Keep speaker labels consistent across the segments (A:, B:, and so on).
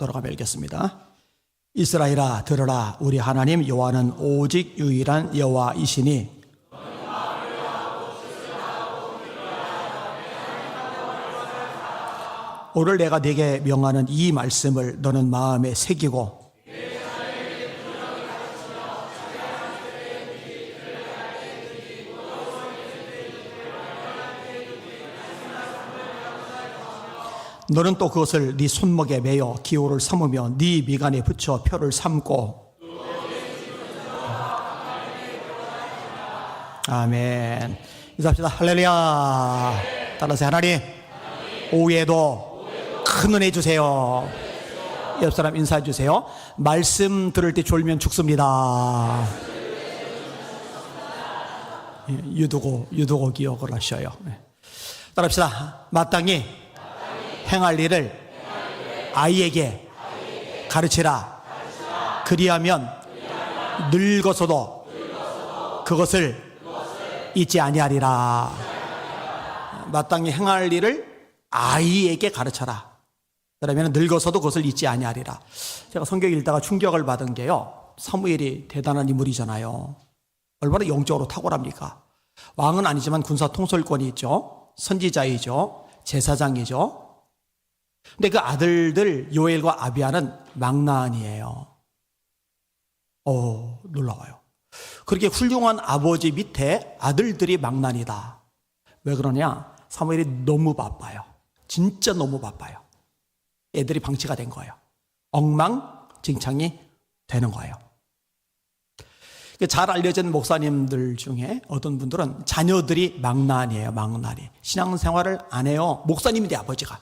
A: 돌아가며 읽겠습니다. 이스라엘아 들으라. 우리 하나님 여호와는 오직 유일한 여호와이시니 오늘 내가 네게 명하는 이 말씀을 너는 마음에 새기고 너는 또 그것을 네 손목에 매어 기호를 삼으며 네 미간에 붙여 표를 삼고. 아멘. 인사합시다. 할렐루야. 따라서 하나님 오후에도 큰 은혜 주세요. 옆 사람 인사해 주세요. 말씀 들을 때 졸면 죽습니다. 유두고 기억을 하셔요. 따라합시다. 마땅히 행할 일을 아이에게 가르치라. 그리하면 늙어서도 그것을 잊지 아니하리라. 마땅히 행할 일을 아이에게 가르쳐라. 그러면 늙어서도 그것을 잊지 아니하리라. 제가 성경 읽다가 충격을 받은 게요, 사무엘이 대단한 인물이잖아요. 얼마나 영적으로 탁월합니까? 왕은 아니지만 군사 통솔권이 있죠. 선지자이죠. 제사장이죠. 근데 그 아들들 요엘과 아비야는 망나니예요. 놀라워요. 그렇게 훌륭한 아버지 밑에 아들들이 망나니다. 왜 그러냐? 사무엘이 너무 바빠요. 진짜 너무 바빠요. 애들이 방치가 된 거예요. 엉망진창이 되는 거예요. 잘 알려진 목사님들 중에 어떤 분들은 자녀들이 망나니예요. 망나니. 신앙생활을 안 해요. 목사님인데 아버지가.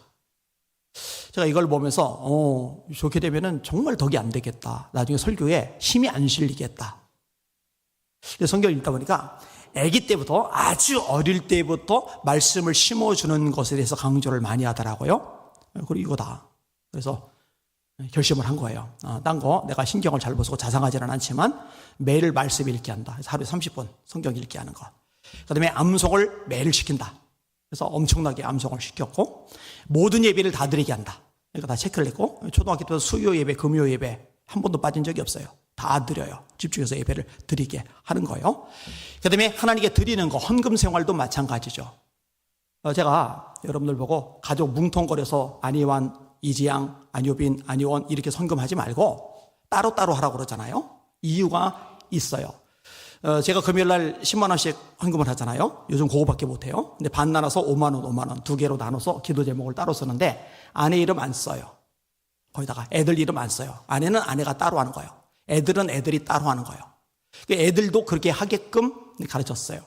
A: 제가 이걸 보면서 좋게 되면은 정말 덕이 안 되겠다. 나중에 설교에 힘이 안 실리겠다. 성경을 읽다 보니까 아기 때부터, 아주 어릴 때부터 말씀을 심어주는 것에 대해서 강조를 많이 하더라고요. 그리고 이거다. 그래서 결심을 한 거예요. 딴 거 내가 신경을 잘 보고 자상하지는 않지만 매일 말씀 읽기 한다. 그래서 하루에 30분 성경 읽기 하는 거. 그 다음에 암송을 매일 시킨다. 그래서 엄청나게 암송을 시켰고, 모든 예배를 다 드리게 한다. 그러니까 다 체크를 했고, 초등학교 때부터 수요 예배, 금요 예배 한 번도 빠진 적이 없어요. 다 드려요. 집중해서 예배를 드리게 하는 거예요. 그 다음에 하나님께 드리는 거, 헌금 생활도 마찬가지죠. 제가 여러분들 보고 가족 뭉텅거려서 안희환, 이지양, 안효빈, 안희원 이렇게 헌금하지 말고 따로따로 하라고 그러잖아요. 이유가 있어요. 제가 금요일날 10만 원씩 헌금을 하잖아요. 요즘 그거밖에 못해요. 근데 반 나눠서 5만 원, 5만 원 두 개로 나눠서 기도 제목을 따로 쓰는데 아내 이름 안 써요. 거기다가 애들 이름 안 써요. 아내는 아내가 따로 하는 거예요. 애들은 애들이 따로 하는 거예요. 애들도 그렇게 하게끔 가르쳤어요.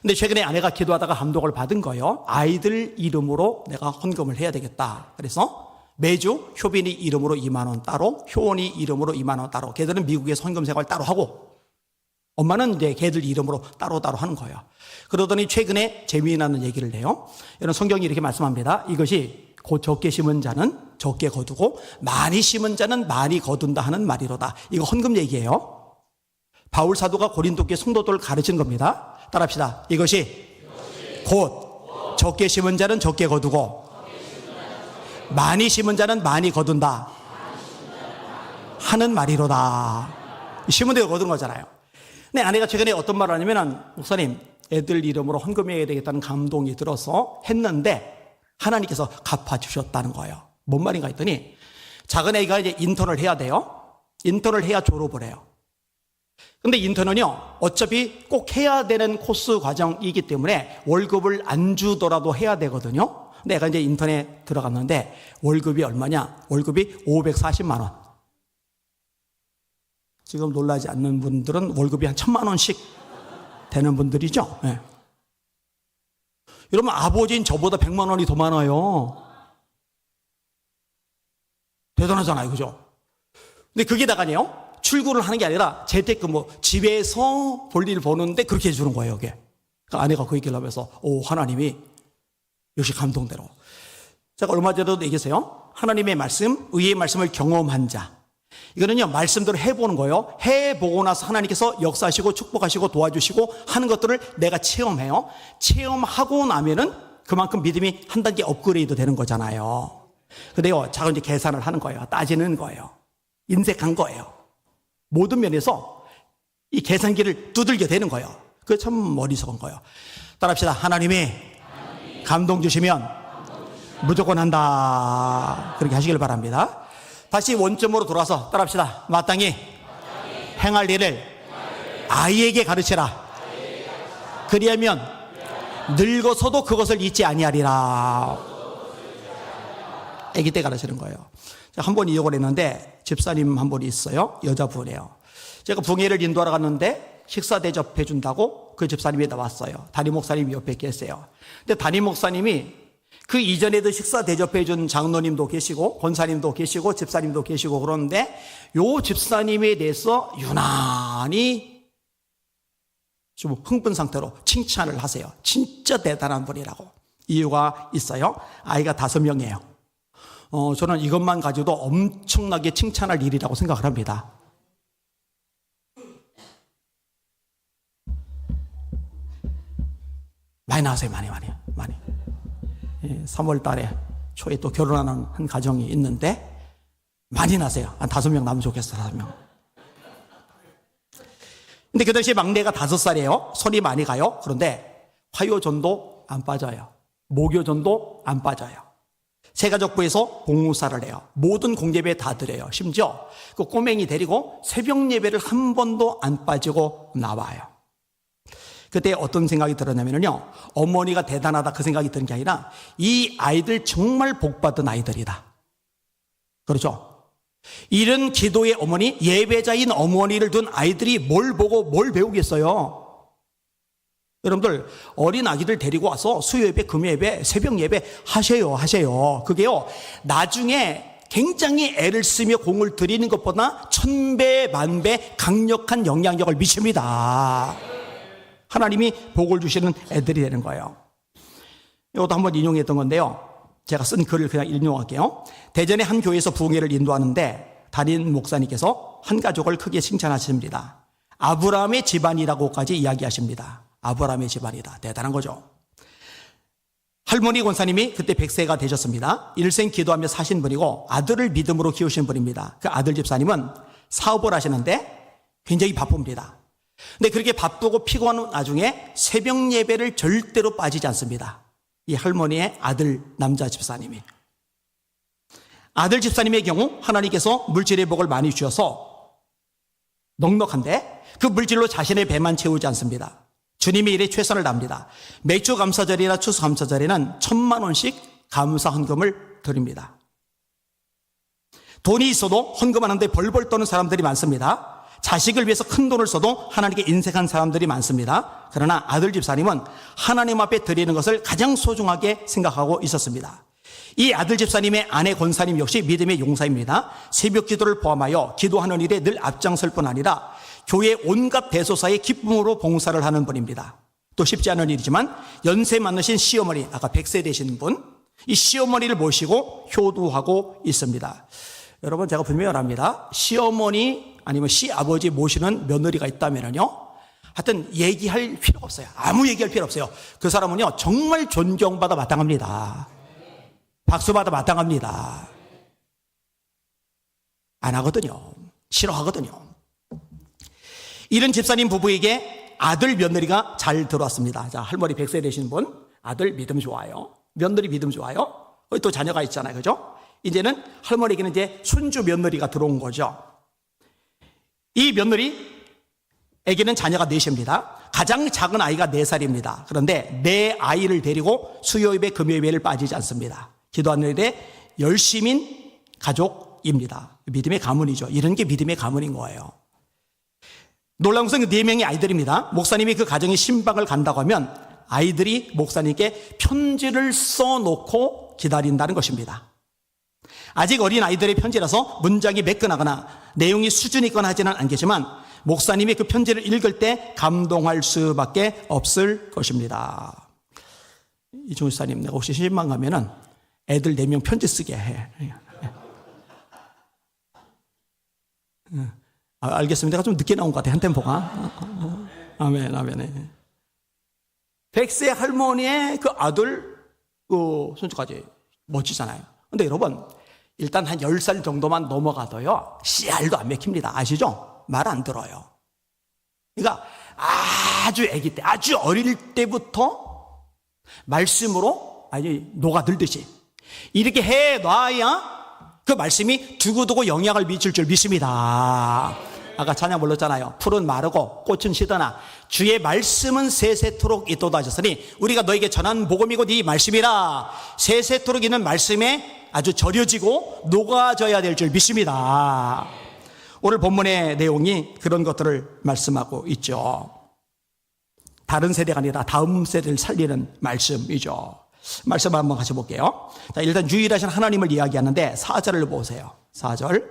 A: 근데 최근에 아내가 기도하다가 감동을 받은 거예요. 아이들 이름으로 내가 헌금을 해야 되겠다. 그래서 매주 효빈이 이름으로 2만 원 따로, 효원이 이름으로 2만 원 따로. 걔들은 미국에서 헌금 생활 따로 하고, 엄마는 이제 걔들 이름으로 따로따로 하는 거예요. 그러더니 최근에 재미나는 얘기를 해요. 여러분, 성경이 이렇게 말씀합니다. 이것이 곧 적게 심은 자는 적게 거두고 많이 심은 자는 많이 거둔다 하는 말이로다. 이거 헌금 얘기예요. 바울 사도가 고린도 교회 성도들을 가르친 겁니다. 따라합시다. 이것이 곧 적게 심은 자는 적게 거두고 많이 심은 자는 많이 거둔다 하는 말이로다. 심은 대로 거둔 거잖아요. 네, 아내가 최근에 어떤 말을 하냐면, 목사님, 애들 이름으로 헌금해야 되겠다는 감동이 들어서 했는데 하나님께서 갚아주셨다는 거예요. 뭔 말인가 했더니, 작은 애가 이제 인턴을 해야 돼요. 인턴을 해야 졸업을 해요. 근데 인턴은요, 어차피 꼭 해야 되는 코스 과정이기 때문에 월급을 안 주더라도 해야 되거든요. 근데 애가 이제 인턴에 들어갔는데 월급이 얼마냐? 월급이 540만 원. 지금 놀라지 않는 분들은 월급이 한 1,000만 원씩 되는 분들이죠. 네. 여러분, 아버지인 저보다 100만 원이 더 많아요. 대단하잖아요. 그죠? 근데 그게 다가네요. 출근을 하는 게 아니라 재택근무, 집에서 볼일 보는데 그렇게 해주는 거예요. 이게. 그러니까 아내가 그 얘기를 하면서 하나님이 역시 감동대로. 제가 얼마 전에도 얘기했어요. 하나님의 말씀, 의의 말씀을 경험한 자. 이거는요, 말씀대로 해보는 거예요. 해보고 나서 하나님께서 역사하시고 축복하시고 도와주시고 하는 것들을 내가 체험해요. 체험하고 나면은 그만큼 믿음이 한 단계 업그레이드 되는 거잖아요. 근데요, 자꾸 이제 계산을 하는 거예요. 따지는 거예요. 인색한 거예요. 모든 면에서 이 계산기를 두들겨 대는 거예요. 그게 참 어리석은 거예요. 따라합시다. 하나님이 감동 주시면 무조건 한다. 그렇게 하시길 바랍니다. 다시 원점으로 돌아와서 따라합시다. 마땅히 행할 일을 아이에게 가르치라. 그리하면 늙어서도 그것을 잊지 아니하리라. 아기 때 가르치는 거예요. 한 번 이역을 했는데 집사님 한 분이 있어요. 여자분이에요. 제가 붕해를 인도하러 갔는데 식사 대접해 준다고 그 집사님이 나왔어요. 담임 목사님이 옆에 계세요. 근데 담임 목사님이 그 이전에도 식사 대접해 준 장로님도 계시고 권사님도 계시고 집사님도 계시고 그러는데 요 집사님에 대해서 유난히 좀 흥분 상태로 칭찬을 하세요. 진짜 대단한 분이라고. 이유가 있어요. 아이가 5명이에요. 저는 이것만 가지고도 엄청나게 칭찬할 일이라고 생각을 합니다. 많이 나왔어요. 많이. 3월 달에 초에 또 결혼하는 한 가정이 있는데 많이 나세요. 한 5명 나면 좋겠어. 5명. 근데 그 당시에 막내가 5살이에요. 손이 많이 가요. 그런데 화요전도 안 빠져요. 목요전도 안 빠져요. 새가족부에서 봉사를 해요. 모든 공예배 다 드려요. 심지어 그 꼬맹이 데리고 새벽 예배를 한 번도 안 빠지고 나와요. 그때 어떤 생각이 들었냐면요, 어머니가 대단하다 그 생각이 드는 게 아니라 이 아이들 정말 복받은 아이들이다. 그렇죠? 이런 기도의 어머니, 예배자인 어머니를 둔 아이들이 뭘 보고 뭘 배우겠어요? 여러분들 어린 아기들 데리고 와서 수요예배, 금요예배, 새벽예배 하세요. 그게요, 나중에 굉장히 애를 쓰며 공을 들이는 것보다 1000배 만배 강력한 영향력을 미칩니다. 하나님이 복을 주시는 애들이 되는 거예요. 이것도 한번 인용했던 건데요, 제가 쓴 글을 그냥 인용할게요. 대전의 한 교회에서 부흥회를 인도하는데 담임 목사님께서 한 가족을 크게 칭찬하십니다. 아브라함의 집안이라고까지 이야기하십니다. 아브라함의 집안이다. 대단한 거죠. 할머니 권사님이 그때 100세가 되셨습니다. 일생 기도하며 사신 분이고 아들을 믿음으로 키우신 분입니다. 그 아들 집사님은 사업을 하시는데 굉장히 바쁩니다. 근데 그렇게 바쁘고 피곤한 나중에 새벽 예배를 절대로 빠지지 않습니다. 이 할머니의 아들 남자 집사님이. 아들 집사님의 경우 하나님께서 물질의 복을 많이 주셔서 넉넉한데 그 물질로 자신의 배만 채우지 않습니다. 주님의 일에 최선을 다합니다. 매주 감사절이나 추수 감사절에는 1000만 원씩 감사 헌금을 드립니다. 돈이 있어도 헌금하는데 벌벌 떠는 사람들이 많습니다. 자식을 위해서 큰 돈을 써도 하나님께 인색한 사람들이 많습니다. 그러나 아들 집사님은 하나님 앞에 드리는 것을 가장 소중하게 생각하고 있었습니다. 이 아들 집사님의 아내 권사님 역시 믿음의 용사입니다. 새벽 기도를 포함하여 기도하는 일에 늘 앞장설 뿐 아니라 교회 온갖 대소사에 기쁨으로 봉사를 하는 분입니다. 또 쉽지 않은 일이지만 연세 많으신 시어머니, 아까 100세 되신 분, 이 시어머니를 모시고 효도하고 있습니다. 여러분, 제가 분명히 말합니다. 시어머니 아니면 시아버지 모시는 며느리가 있다면요, 하여튼 얘기할 필요가 없어요. 아무 얘기할 필요 없어요. 그 사람은요 정말 존경받아 마땅합니다. 박수받아 마땅합니다. 안 하거든요. 싫어하거든요. 이런 집사님 부부에게 아들 며느리가 잘 들어왔습니다. 자, 할머니 100세 되신 분, 아들 믿음 좋아요. 며느리 믿음 좋아요. 또 자녀가 있잖아요. 그죠? 이제는 할머니에게는 이제 손주 며느리가 들어온 거죠. 이 며느리에게는 자녀가 넷입니다. 가장 작은 아이가 4살입니다. 그런데 내 아이를 데리고 수요예배, 금요예배를 빠지지 않습니다. 기도하는 일에 열심인 가족입니다. 믿음의 가문이죠. 이런 게 믿음의 가문인 거예요. 놀라운 것은 4명의 아이들입니다. 목사님이 그 가정에 신방을 간다고 하면 아이들이 목사님께 편지를 써놓고 기다린다는 것입니다. 아직 어린 아이들의 편지라서 문장이 매끈하거나 내용이 수준 있거나 하지는 않겠지만 목사님이 그 편지를 읽을 때 감동할 수밖에 없을 것입니다. 이종우 집사님, 내가 혹시 신방 가면은 애들 4명 편지 쓰게 해. 알겠습니다. 내가 좀 늦게 나온 것 같아. 한 템포가. 아멘. 100세 할머니의 그 아들, 그 손주까지 멋지잖아요. 근데 여러분, 일단 한 10살 정도만 넘어가도요, 씨알도 안 맥힙니다. 아시죠? 말 안 들어요. 그러니까 아주 아기 때, 아주 어릴 때부터 말씀으로 아주 녹아들듯이 이렇게 해놔야 그 말씀이 두고두고 영향을 미칠 줄 믿습니다. 아까 찬양 불렀잖아요. 풀은 마르고 꽃은 시드나 주의 말씀은 세세토록 있도다 하셨으니 우리가 너에게 전한 복음이고 네 말씀이라. 세세토록 있는 말씀에 아주 절여지고 녹아져야 될 줄 믿습니다. 오늘 본문의 내용이 그런 것들을 말씀하고 있죠. 다른 세대가 아니라 다음 세대를 살리는 말씀이죠. 말씀 한번 같이 볼게요. 자, 일단 유일하신 하나님을 이야기하는데 4절을 보세요. 4절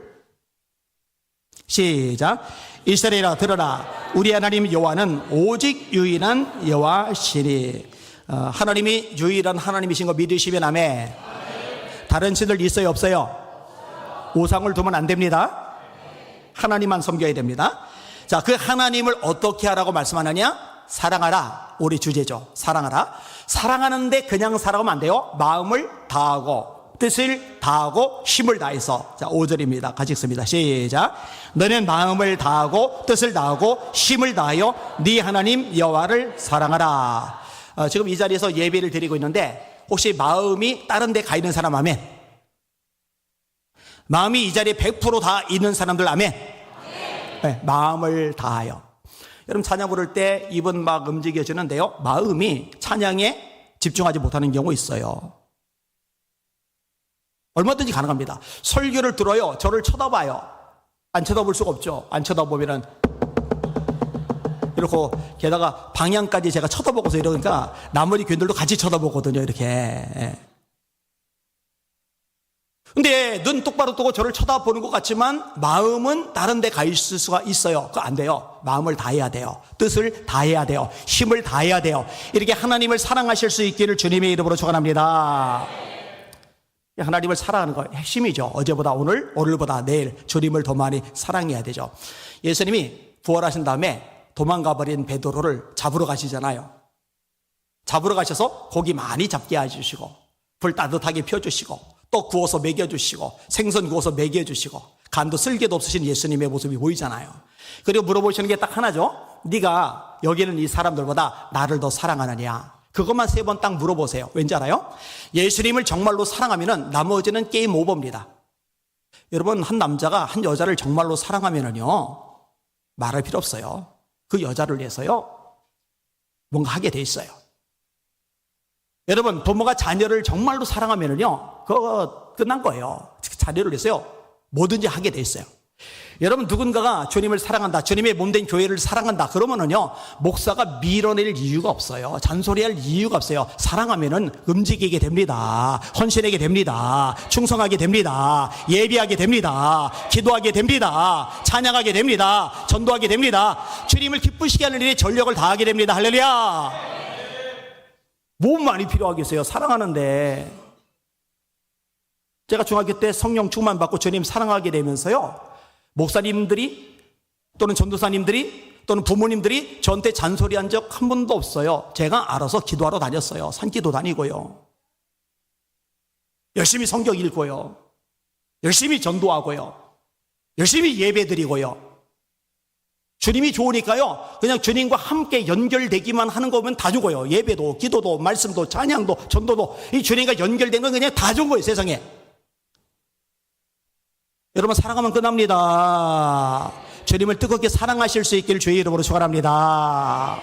A: 시작. 이스라엘아 들어라. 우리 하나님 여호와는 오직 유일한 여호와시니. 하나님이 유일한 하나님이신 거 믿으시면 아멘. 다른 신들 있어요 없어요? 우상을 두면 안 됩니다. 하나님만 섬겨야 됩니다. 자, 그 하나님을 어떻게 하라고 말씀하느냐? 사랑하라. 우리 주제죠. 사랑하라. 사랑하는데 그냥 사랑하면 안 돼요. 마음을 다하고 뜻을 다하고 힘을 다해서. 자, 5절입니다. 같이 읽습니다. 시작. 너는 마음을 다하고 뜻을 다하고 힘을 다하여 네 하나님 여호와를 사랑하라. 지금 이 자리에서 예배를 드리고 있는데 혹시 마음이 다른 데 가 있는 사람 아멘? 마음이 이 자리에 100% 다 있는 사람들 아멘? 네, 마음을 다하여. 여러분 찬양 부를 때 입은 막 움직여지는데요, 마음이 찬양에 집중하지 못하는 경우 있어요. 얼마든지 가능합니다. 설교를 들어요, 저를 쳐다봐요. 안 쳐다볼 수가 없죠. 안 쳐다보면은 이렇게, 게다가 방향까지 제가 쳐다보고서 이러니까 나머지 교인들도 같이 쳐다보거든요, 이렇게. 근데 눈 똑바로 뜨고 저를 쳐다보는 것 같지만 마음은 다른 데 가 있을 수가 있어요. 그거 안 돼요. 마음을 다해야 돼요. 뜻을 다해야 돼요. 힘을 다해야 돼요. 이렇게 하나님을 사랑하실 수 있기를 주님의 이름으로 축원합니다. 하나님을 사랑하는 거 핵심이죠. 어제보다 오늘, 오늘보다 내일 주님을 더 많이 사랑해야 되죠. 예수님이 부활하신 다음에 도망가버린 베드로를 잡으러 가시잖아요. 잡으러 가셔서 고기 많이 잡게 해주시고 불 따뜻하게 펴주시고 또 구워서 먹여주시고 생선 구워서 먹여주시고 간도 쓸개도 없으신 예수님의 모습이 보이잖아요. 그리고 물어보시는 게 딱 하나죠. 네가 여기는 이 사람들보다 나를 더 사랑하느냐. 그것만 3번 딱 물어보세요. 왠지 알아요? 예수님을 정말로 사랑하면은 나머지는 게임 오버입니다. 여러분, 한 남자가 한 여자를 정말로 사랑하면은요, 말할 필요 없어요. 그 여자를 위해서요 뭔가 하게 돼 있어요. 여러분, 부모가 자녀를 정말로 사랑하면은요, 그거 끝난 거예요. 자녀를 위해서요 뭐든지 하게 돼 있어요. 여러분, 누군가가 주님을 사랑한다, 주님의 몸된 교회를 사랑한다 그러면은요 목사가 밀어낼 이유가 없어요. 잔소리할 이유가 없어요. 사랑하면은 움직이게 됩니다. 헌신하게 됩니다. 충성하게 됩니다. 예비하게 됩니다. 기도하게 됩니다. 찬양하게 됩니다. 전도하게 됩니다. 주님을 기쁘시게 하는 일에 전력을 다하게 됩니다. 할렐루야. 뭐 많이 필요하겠어요. 사랑하는데. 제가 중학교 때 성령 충만 받고 주님 사랑하게 되면서요, 목사님들이 또는 전도사님들이 또는 부모님들이 저한테 잔소리한 적 한 번도 없어요. 제가 알아서 기도하러 다녔어요. 산기도 다니고요, 열심히 성경 읽고요, 열심히 전도하고요, 열심히 예배 드리고요. 주님이 좋으니까요 그냥 주님과 함께 연결되기만 하는 거면 다 죽어요. 예배도 기도도 말씀도 찬양도 전도도 이 주님과 연결된 건 그냥 다 준 거예요, 세상에. 여러분, 사랑하면 끝납니다. 주님을 뜨겁게 사랑하실 수 있기를 주의 이름으로 축원합니다.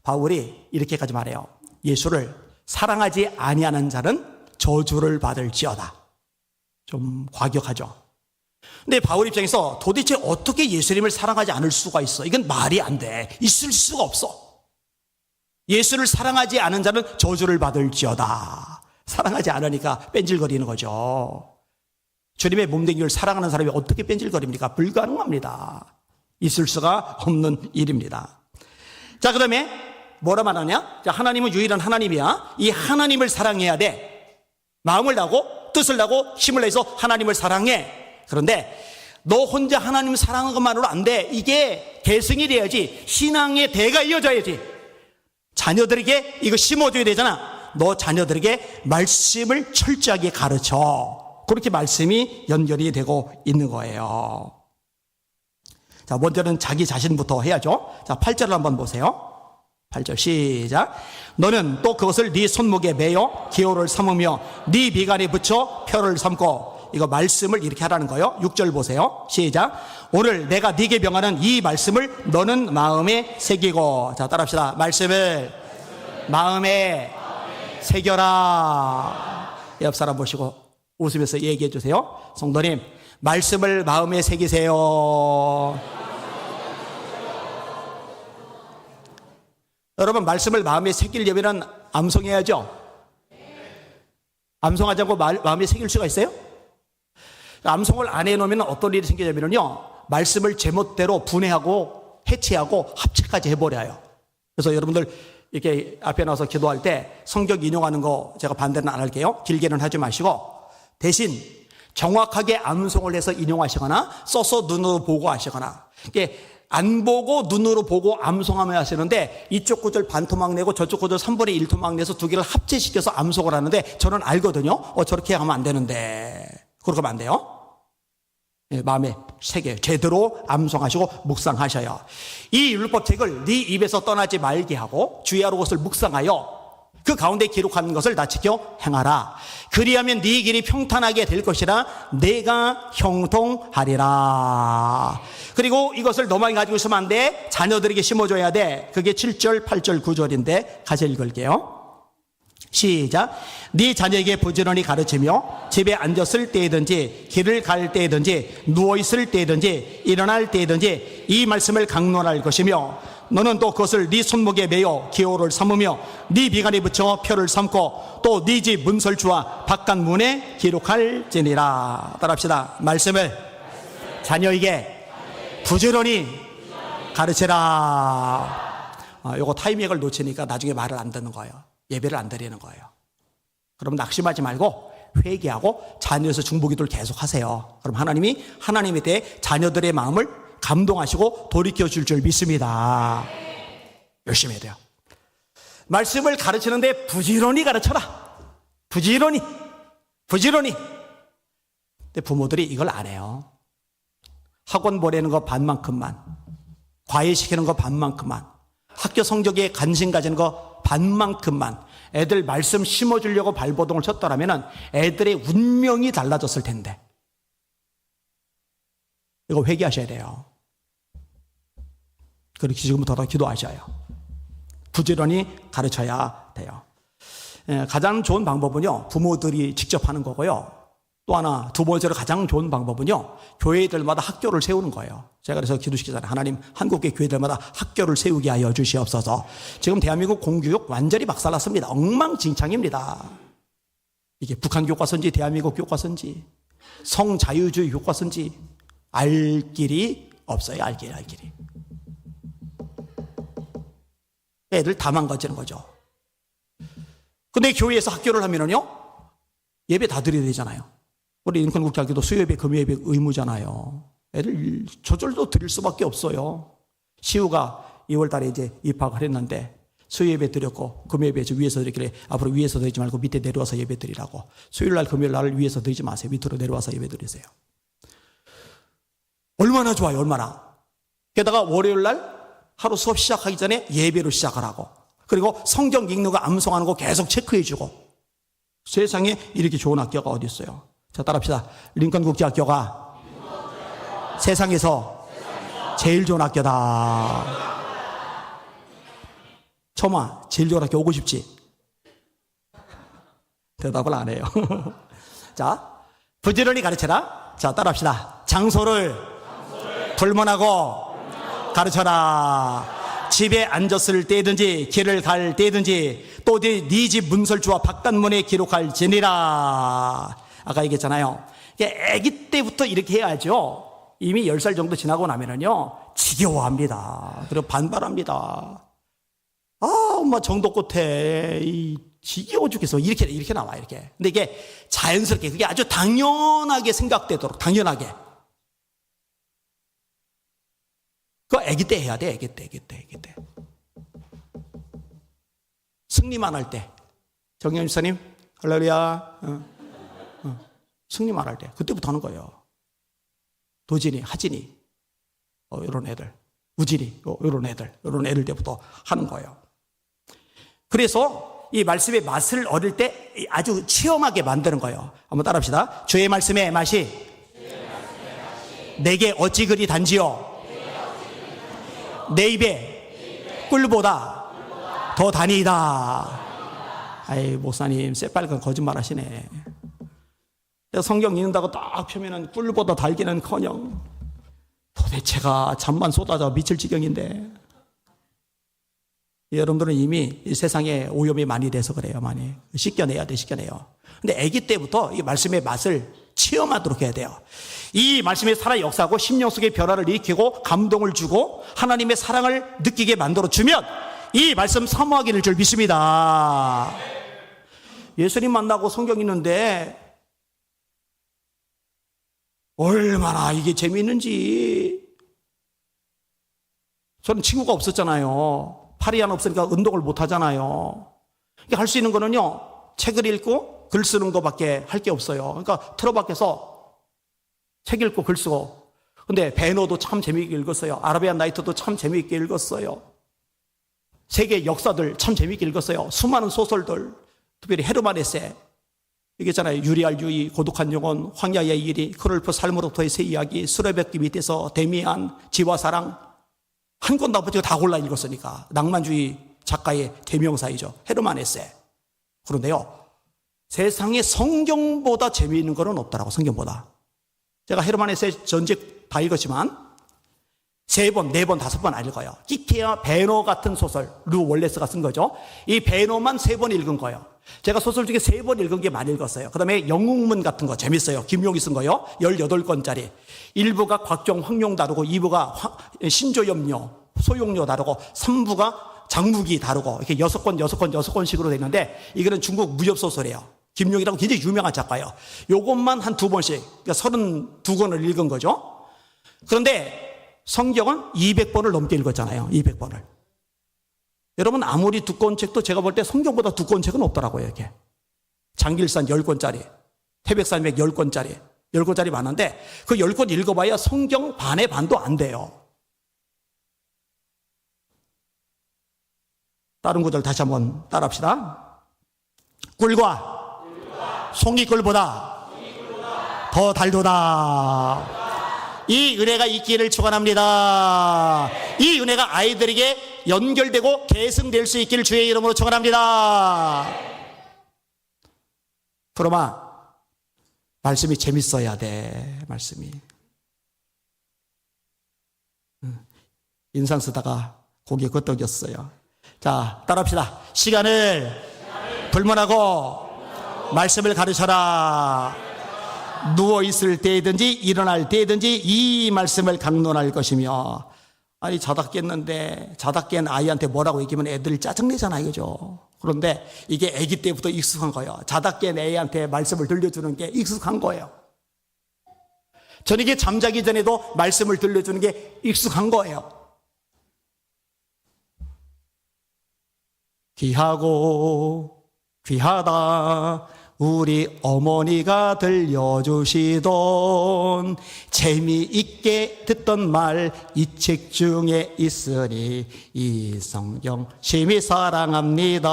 A: 바울이 이렇게까지 말해요. 예수를 사랑하지 아니하는 자는 저주를 받을지어다. 좀 과격하죠. 근데 바울 입장에서 도대체 어떻게 예수님을 사랑하지 않을 수가 있어? 이건 말이 안 돼. 있을 수가 없어. 예수를 사랑하지 않은 자는 저주를 받을지어다. 사랑하지 않으니까 뺀질거리는 거죠. 주님의 몸된 교회를 사랑하는 사람이 어떻게 뺀질거립니까? 불가능합니다. 있을 수가 없는 일입니다. 자, 그 다음에 뭐라 말하냐? 자, 하나님은 유일한 하나님이야. 이 하나님을 사랑해야 돼. 마음을 다하고 뜻을 다하고 힘을 내서 하나님을 사랑해. 그런데 너 혼자 하나님 사랑하는 것만으로 안 돼. 이게 계승이 돼야지. 신앙의 대가 이어져야지. 자녀들에게 이거 심어줘야 되잖아. 너 자녀들에게 말씀을 철저하게 가르쳐. 그렇게 말씀이 연결이 되고 있는 거예요. 자, 먼저는 자기 자신부터 해야죠. 자, 8절을 한번 보세요. 8절 시작. 너는 또 그것을 네 손목에 매어 기호를 삼으며 네 미간에 붙여 표를 삼고. 이거 말씀을 이렇게 하라는 거예요. 6절 보세요. 시작. 오늘 내가 네게 명하는 이 말씀을 너는 마음에 새기고. 자, 따라합시다. 말씀을 마음에 새겨라. 옆 사람 보시고 웃으면서 얘기해 주세요. 성도님, 말씀을 마음에 새기세요. 여러분, 말씀을 마음에 새기려면 암송해야죠. 암송하지 않고 마음에 새길 수가 있어요? 암송을 안 해놓으면 어떤 일이 생기냐면요, 말씀을 제멋대로 분해하고 해체하고 합체까지 해버려요. 그래서 여러분들 이렇게 앞에 나와서 기도할 때 성경 인용하는 거 제가 반대는 안 할게요. 길게는 하지 마시고 대신 정확하게 암송을 해서 인용하시거나 써서 눈으로 보고 하시거나, 이게 안 보고 눈으로 보고 암송하며 하시는데 이쪽 구절 반토막 내고 저쪽 구절 3분의 1토막 내서 두 개를 합체시켜서 암송을 하는데 저는 알거든요. 저렇게 하면 안 되는데 그렇게 하면 안 돼요. 예, 마음에 새겨 제대로 암송하시고 묵상하셔요. 이 율법책을 네 입에서 떠나지 말게 하고 주야로 그것을 묵상하여 그 가운데 기록한 것을 다 지켜 행하라. 그리하면 네 길이 평탄하게 될 것이라 내가 형통하리라. 그리고 이것을 너만 가지고 있으면 안 돼. 자녀들에게 심어줘야 돼. 그게 7절, 8절, 9절인데 같이 읽을게요. 시작. 네 자녀에게 부지런히 가르치며 집에 앉았을 때든지 길을 갈 때든지 누워있을 때든지 일어날 때든지 이 말씀을 강론할 것이며 너는 또 그것을 네 손목에 매어 기호를 삼으며 네 미간에 붙여 표를 삼고 또 네 집 문설주와 바깥문에 기록할지니라. 따라합시다. 말씀을 자녀에게 부지런히 가르치라. 요거 타이밍을 놓치니까 나중에 말을 안 듣는 거예요. 예배를 안 드리는 거예요. 그럼 낙심하지 말고 회개하고 자녀에서 중보기도를 계속 하세요. 그럼 하나님이 하나님에 대해 자녀들의 마음을 감동하시고 돌이켜 줄 줄 믿습니다. 열심히 해야 돼요. 말씀을 가르치는데 부지런히 가르쳐라. 부지런히. 근데 부모들이 이걸 안 해요. 학원 보내는 거 반만큼만, 과외시키는 거 반만큼만, 학교 성적에 관심 가지는 거 반만큼만 애들 말씀 심어주려고 발버둥을 쳤더라면 애들의 운명이 달라졌을 텐데. 이거 회개하셔야 돼요. 그렇게 지금부터 더 기도하셔요. 부지런히 가르쳐야 돼요. 가장 좋은 방법은요, 부모들이 직접 하는 거고요. 또 하나, 두 번째로 가장 좋은 방법은요, 교회들마다 학교를 세우는 거예요. 제가 그래서 기도시키잖아요. 하나님, 한국의 교회들마다 학교를 세우게 하여 주시옵소서. 지금 대한민국 공교육 완전히 박살났습니다. 엉망진창입니다. 이게 북한 교과서인지 대한민국 교과서인지 성자유주의 교과서인지 알 길이 없어요. 알 길이. 애들 다 망가지는 거죠. 근데 교회에서 학교를 하면은요, 예배 다 드려야 되잖아요. 우리 인권국제학교도 수요예배, 금요예배 의무잖아요. 애들 저절로 드릴 수밖에 없어요. 시우가 2월 달에 이제 입학을 했는데 수요예배 드렸고 금요예배 위에서 드리길래 앞으로 위에서 드리지 말고 밑에 내려와서 예배 드리라고. 수요일날 금요일날 위에서 드리지 마세요. 밑으로 내려와서 예배 드리세요. 얼마나 좋아요. 얼마나. 게다가 월요일날 하루 수업 시작하기 전에 예배로 시작을 하고, 그리고 성경 읽는 거 암송하는 거 계속 체크해주고. 세상에 이렇게 좋은 학교가 어디 있어요. 자, 따라합시다. 링컨국제학교가 세상에서 제일 좋은 학교다. 처마, 제일 좋은 학교 오고 싶지? 대답을 안 해요. 자, 부지런히 가르쳐라. 자, 따라합시다. 장소를 불문하고 가르쳐라. 집에 앉았을 때든지 길을 갈 때든지 또 네 집 문설주와 바깥문에 기록할지니라. 아까 얘기했잖아요. 아기 때부터 이렇게 해야죠. 이미 10살 정도 지나고 나면은요, 지겨워합니다. 그리고 반발합니다. 아, 엄마 정도 끝에 지겨워 죽겠어. 이렇게 나와, 이렇게. 근데 이게 자연스럽게, 그게 아주 당연하게 생각되도록, 당연하게. 그거 아기 때 해야 돼, 아기 때. 승리만 할 때. 정영 집사님, 할렐루야. 승리 말할 때 그때부터 하는 거예요. 도진이, 하진이, 이런 애들, 우진이, 이런 애들 때부터 하는 거예요. 그래서 이 말씀의 맛을 얻을 때 아주 체험하게 만드는 거예요. 한번 따라합시다. 주의 말씀의 맛이 내게 어찌 그리 단지요. 내 입에 꿀보다 더 단이다. 아이, 목사님 새빨간 거짓말 하시네. 성경 읽는다고 딱 펴면은 꿀보다 달기는커녕 도대체가 잠만 쏟아져 미칠 지경인데, 여러분들은 이미 이 세상에 오염이 많이 돼서 그래요. 많이 씻겨내야 돼, 씻겨내요. 근데 아기 때부터 이 말씀의 맛을 체험하도록 해야 돼요. 이 말씀의 살아 역사하고 심령 속의 변화를 일으키고 감동을 주고 하나님의 사랑을 느끼게 만들어 주면 이 말씀 사모하게 될 줄 믿습니다. 예수님 만나고 성경 읽는데 얼마나 이게 재미있는지. 저는 친구가 없었잖아요. 팔이 하나 없으니까 운동을 못 하잖아요. 할 수 있는 거는요, 책을 읽고 글 쓰는 것밖에 할 게 없어요. 그러니까 틀어박혀서 책 읽고 글 쓰고. 근데 배너도 참 재미있게 읽었어요. 아라비안 나이트도 참 재미있게 읽었어요. 세계 역사들 참 재미있게 읽었어요. 수많은 소설들, 특별히 헤르만 헤세, 얘기했잖아요. 유리알 유이, 고독한 영혼, 황야의 일이, 크롤프 삶으로부터의 새 이야기, 수레벽기 밑에서 데미안, 지와 사랑, 한 권 나머지가 다 골라 읽었으니까 낭만주의 작가의 대명사이죠. 헤르만 헤세. 그런데요, 세상에 성경보다 재미있는 거는 없더라고. 성경보다. 제가 헤르만 헤세 전집 다 읽었지만 3번, 4번, 5번 안 읽어요. 키케아 베너 같은 소설, 루 월레스가 쓴 거죠. 이 베너만 3번 읽은 거예요. 제가 소설 중에 3번 읽은 게 많이 읽었어요. 그 다음에 영웅문 같은 거 재밌어요. 김용이 쓴 거요. 18권짜리. 1부가 곽종, 황룡 다루고, 2부가 신조염료, 소용료 다루고, 3부가 장무기 다루고, 이렇게 6권씩으로 되어 있는데, 이거는 중국 무협소설이에요. 김용이라고 굉장히 유명한 작가예요. 요것만 한 2번씩, 그러니까 32권을 읽은 거죠. 그런데 성경은 200번을 넘게 읽었잖아요. 200번을. 여러분, 아무리 두꺼운 책도 제가 볼 때 성경보다 두꺼운 책은 없더라고요. 이렇게 장길산 10권짜리, 태백산맥 10권짜리 많은데 그 10권 읽어봐야 성경 반의 반도 안 돼요. 다른 구절 다시 한번 따라합시다. 꿀과 송이꿀보다 더 달도다. 이 은혜가 있기를 축원합니다. 이 은혜가 아이들에게 연결되고 계승될 수 있기를 주의 이름으로 축원합니다. 그러마 말씀이 재밌어야 돼. 말씀이 인상 쓰다가 고개 끄덕였어요. 자, 따라합시다. 시간을 불문하고 말씀을 가르쳐라. 누워있을 때든지 일어날 때든지 이 말씀을 강론할 것이며. 아니, 자다 깼는데 자다 깬 아이한테 뭐라고 얘기하면 애들이 짜증내잖아요. 그죠? 그런데 이게 아기 때부터 익숙한 거예요. 자다 깬 애한테 말씀을 들려주는 게 익숙한 거예요. 저녁에 잠자기 전에도 말씀을 들려주는 게 익숙한 거예요. 귀하고 귀하다 우리 어머니가 들려주시던 재미있게 듣던 말 이 책 중에 있으니 이 성경 심히 사랑합니다.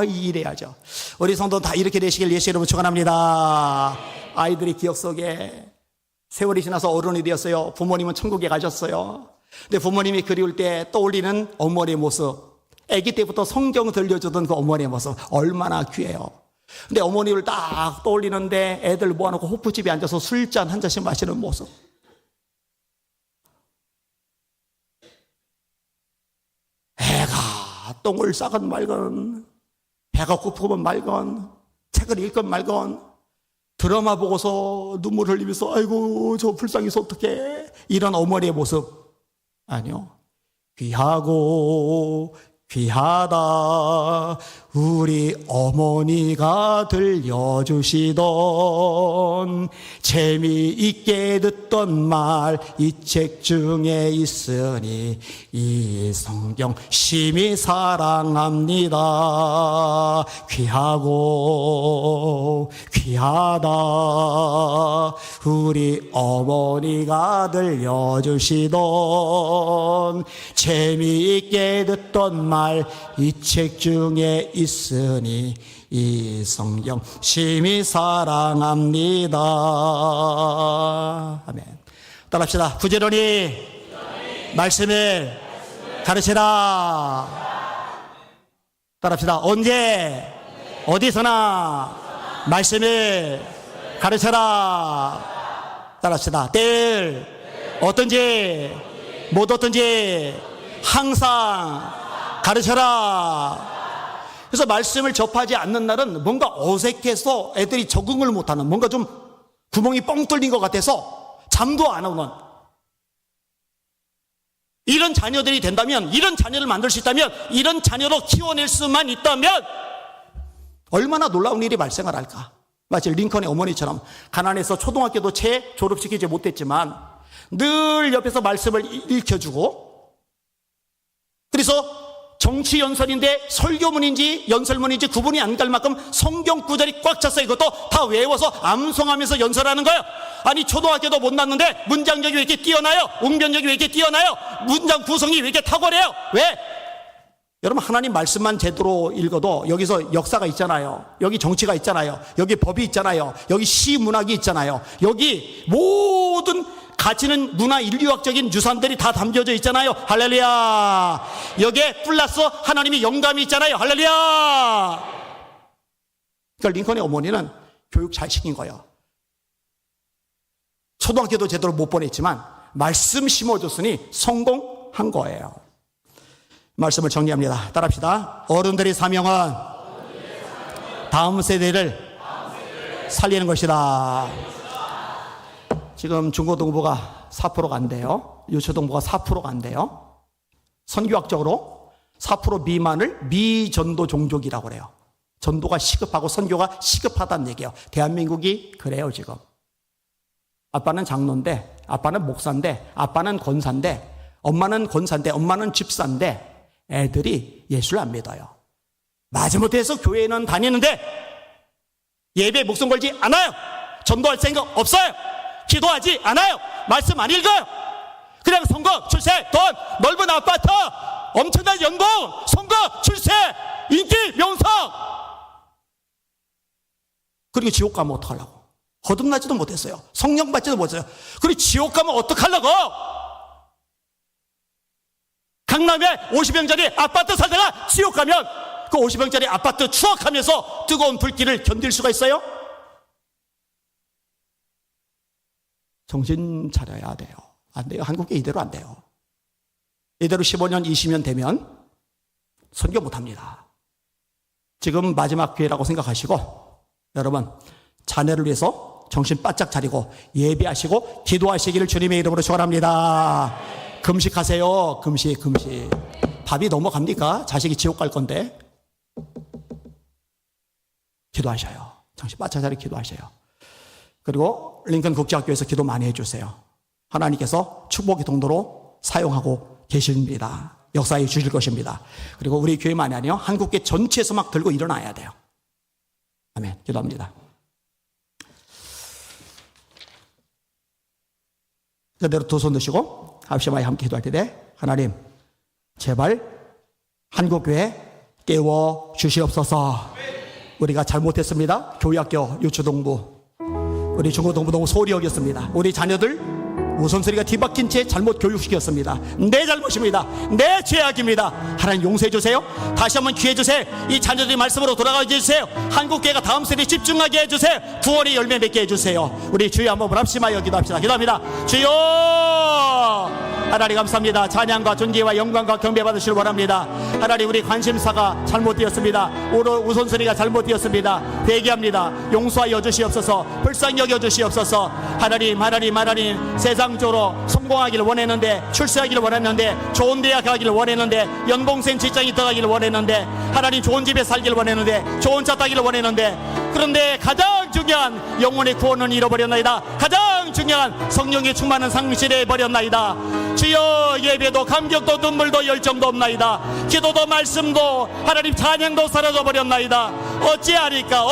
A: 이래야죠. 우리 성도 다 이렇게 되시길 예수 이름으로 축원합니다. 아이들이 기억 속에 세월이 지나서 어른이 되었어요. 부모님은 천국에 가셨어요. 근데 부모님이 그리울 때 떠올리는 어머니의 모습, 아기 때부터 성경 들려주던 그 어머니의 모습 얼마나 귀해요. 근데 어머니를 딱 떠올리는데 애들 모아놓고 호프집에 앉아서 술잔 한 잔씩 마시는 모습. 애가 똥을 싸건 말건, 배가 고프건 말건, 책을 읽건 말건, 드라마 보고서 눈물 흘리면서 아이고 저 불쌍해서 어떡해, 이런 어머니의 모습 아니요. 귀하고 귀하다 우리 어머니가 들려주시던 재미있게 듣던 말 이 책 중에 있으니 이 성경 심히 사랑합니다. 귀하고 귀하다. 우리 어머니가 들려주시던 재미있게 듣던 말 이 책 중에 있으니 이 성경 심히 사랑합니다. 아멘. 따라합시다. 부지런히 말씀을 가르치라. 따라합시다. 언제 어디서나 말씀을 가르쳐라. 따라합시다. 때를 어떤지 못 어떤지 항상 가르쳐라. 그래서 말씀을 접하지 않는 날은 뭔가 어색해서 애들이 적응을 못하는, 뭔가 좀 구멍이 뻥 뚫린 것 같아서 잠도 안 오는 이런 자녀들이 된다면, 이런 자녀를 만들 수 있다면, 이런 자녀로 키워낼 수만 있다면 얼마나 놀라운 일이 발생을 할까. 마치 링컨의 어머니처럼 가난해서 초등학교도 채 졸업시키지 못했지만 늘 옆에서 말씀을 읽혀주고, 그래서 정치 연설인데 설교문인지 연설문인지 구분이 안 갈 만큼 성경 구절이 꽉 찼어요. 이것도 다 외워서 암송하면서 연설하는 거예요. 아니 초등학교도 못 났는데 문장력이 왜 이렇게 뛰어나요? 웅변력이 왜 이렇게 뛰어나요? 문장 구성이 왜 이렇게 탁월해요? 왜? 여러분, 하나님 말씀만 제대로 읽어도 여기서 역사가 있잖아요. 여기 정치가 있잖아요. 여기 법이 있잖아요. 여기 시 문학이 있잖아요. 여기 모든 가치는 문화 인류학적인 유산들이 다 담겨져 있잖아요. 할렐루야. 여기에 플러스 하나님의 영감이 있잖아요. 할렐루야. 그러니까 링컨의 어머니는 교육 잘 시킨 거예요. 초등학교도 제대로 못 보냈지만 말씀 심어줬으니 성공한 거예요. 말씀을 정리합니다. 따라합시다. 어른들의 사명은 다음 세대를 살리는 것이다. 지금 중고등부가 4%가 안 돼요. 유초등부가 4%가 안 돼요. 선교학적으로 4% 미만을 미전도 종족이라고 그래요. 전도가 시급하고 선교가 시급하다는 얘기예요. 대한민국이 그래요. 지금 아빠는 장로인데, 아빠는 목사인데, 아빠는 권사인데, 엄마는 권사인데, 엄마는 집사인데 애들이 예수를 안 믿어요. 마지못해서 교회는 다니는데 예배에 목숨 걸지 않아요. 전도할 생각 없어요. 기도하지 않아요. 말씀 안 읽어요. 그냥 선거, 출세, 돈, 넓은 아파트, 엄청난 연봉, 선거, 출세, 인기, 명성. 그리고 지옥 가면 어떡하려고. 거듭나지도 못했어요. 성령 받지도 못했어요. 그리고 지옥 가면 어떡하려고. 강남에 50평짜리 아파트 살다가 지옥 가면 그 50평짜리 아파트 추억하면서 뜨거운 불길을 견딜 수가 있어요? 정신 차려야 돼요. 안 돼요. 한국에 이대로 안 돼요. 이대로 15년, 20년 되면 선교 못 합니다. 지금 마지막 기회라고 생각하시고 여러분, 자녀를 위해서 정신 바짝 차리고 예배하시고 기도하시기를 주님의 이름으로 축원합니다. 금식하세요. 금식. 밥이 넘어갑니까? 자식이 지옥 갈 건데. 기도하셔요. 정신 바짝 차리고 기도하셔요. 그리고 링컨 국제학교에서 기도 많이 해주세요. 하나님께서 축복의 통로로 사용하고 계십니다. 역사해 주실 것입니다. 그리고 우리 교회만이 아니요, 한국계 전체에서 막 들고 일어나야 돼요. 아멘. 기도합니다. 그대로 두 손 드시고 합심하여 함께 기도할 텐데, 하나님 제발 한국교회 깨워 주시옵소서. 우리가 잘못했습니다. 교회학교, 유초동부, 우리 중고등부 너무 소홀히 여겼습니다. 우리 자녀들 우선소리가 뒤바뀐 채 잘못 교육시켰습니다. 내 잘못입니다. 내 죄악입니다. 하나님 용서해 주세요. 다시 한번 기회 주세요. 이 자녀들이 말씀으로 돌아가게 해주세요. 한국교회가 다음 세대에 집중하게 해주세요. 구원의 열매 맺게 해주세요. 우리 주여 한번 합심하여 기도합시다. 기도합니다. 주여, 하나님 감사합니다. 찬양과 존귀와 영광과 경배 받으시길 원합니다. 하나님 우리 관심사가 잘못되었습니다. 우선순위가 잘못되었습니다. 회개합니다. 용서하여 주시옵소서. 불쌍히 여겨 주시옵소서. 하나님 세상적으로 성공하기를 원했는데, 출세하기를 원했는데, 좋은 대학 가기를 원했는데, 연봉생 직장이 들어가기를 원했는데, 하나님 좋은 집에 살기를 원했는데, 좋은 차 타기를 원했는데, 그런데 가장 중요한 영혼의 구원은 잃어버렸나이다. 가장 중요한 성령의 충만은 상실해버렸나이다. 주여, 예배도 감격도 눈물도 열정도 없나이다. 기도도 말씀도 하나님 찬양도 사라져버렸나이다. 어찌하리까.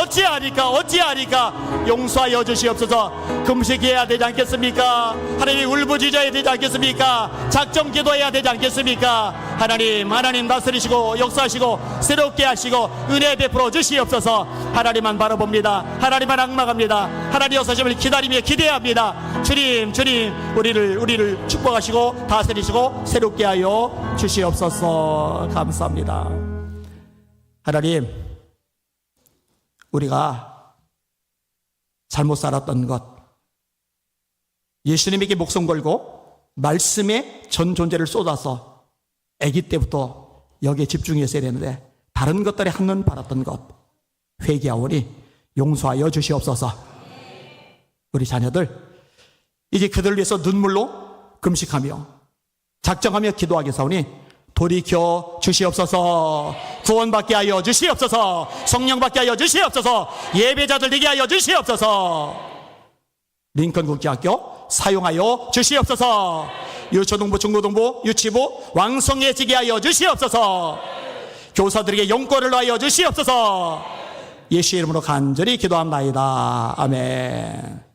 A: 용서하여 주시옵소서. 금식해야 되지 않겠습니까? 하나님 울부짖어야 되지 않겠습니까? 작정 기도해야 되지 않겠습니까? 하나님 다스리시고 역사하시고 새롭게 하시고 은혜 베풀어 주시옵소서. 하나님만 바라봅니다. 하나님만 앙망합니다. 하나님 역사심을 기다리며 기대합니다. 주님 우리를 축복하시고 다스리시고 새롭게 하여 주시옵소서. 감사합니다. 하나님, 우리가 잘못 살았던 것, 예수님에게 목숨 걸고 말씀에 전 존재를 쏟아서 아기 때부터 여기에 집중했어야 되는데 다른 것들에 한눈 팔았던 것 회개하오니 용서하여 주시옵소서. 우리 자녀들 이제 그들을 위해서 눈물로 금식하며 작정하며 기도하게 사오니 돌이켜 주시옵소서. 구원받게 하여 주시옵소서. 성령 받게 하여 주시옵소서. 예배자들 되게 하여 주시옵소서. 링컨 국제학교 사용하여 주시옵소서. 유초등부, 중고등부, 유치부 왕성해지게 하여 주시옵소서. 교사들에게 용권을 하여 주시옵소서. 예수의 이름으로 간절히 기도합니다. 아멘.